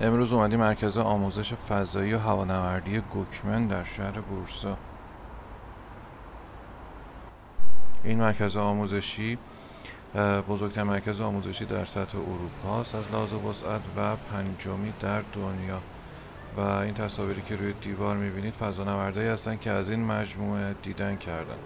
امروز اومدیم مرکز آموزش فضایی و هوانوردی گوکمن در شهر بورسا. این مرکز آموزشی بزرگترین مرکز آموزشی در سطح اروپا است از لحاظ وسعت و پنجمی در دنیا. و این تصاویری که روی دیوار میبینید فضانوردایی هستند که از این مجموعه دیدن کردن.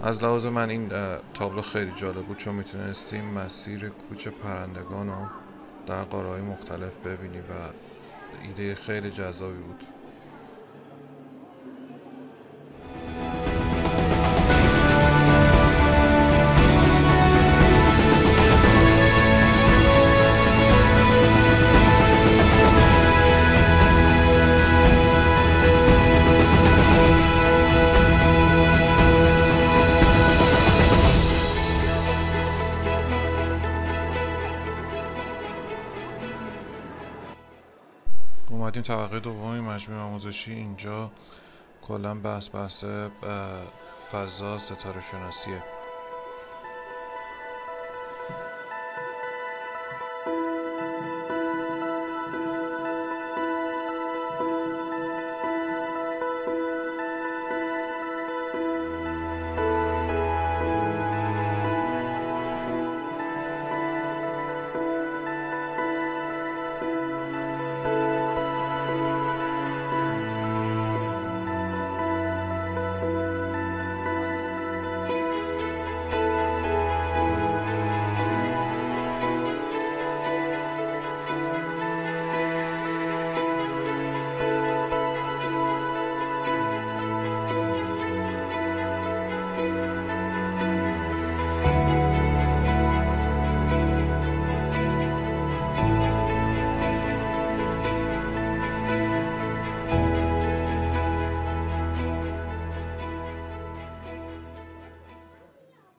از لحاظ من این تابلو خیلی جالب بود، چون میتونستیم مسیر کوچ پرندگان رو در قاره‌های مختلف ببینی و ایده خیلی جذابی بود. اومدیم طبقه دوم مجموعه آموزشی. اینجا کلا بحث فضا ستاره شناسیه.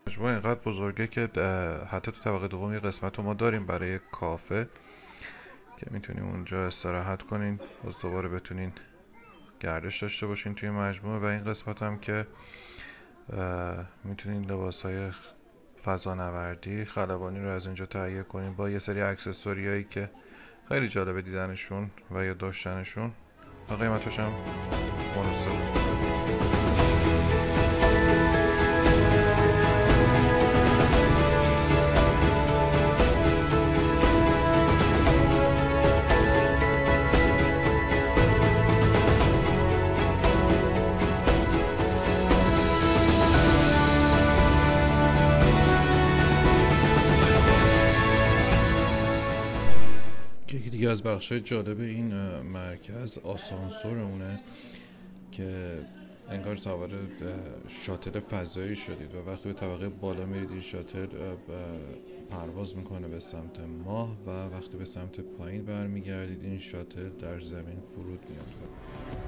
مجموعه اینقدر بزرگه که حتی تو طبقه دوم یه قسمت رو ما داریم برای کافه که میتونیم اونجا استراحت کنین، باز دوباره بتونین گردش داشته باشین توی مجموعه. و این قسمت هم که میتونین لباسای فضانوردی خلبانی رو از اینجا تهیه کنین با یه سری اکسسوریایی که خیلی جالبه دیدنشون و یا داشتنشون و قیمتش هم مناسبه. یکی دیگه از بخشای جالب این مرکز آسانسورمونه که انگار سوار شاتل فضایی شدید و وقتی به طبقه بالا میرید این شاتل پرواز میکنه به سمت ماه و وقتی به سمت پایین برمیگردید این شاتل در زمین فرود میاد.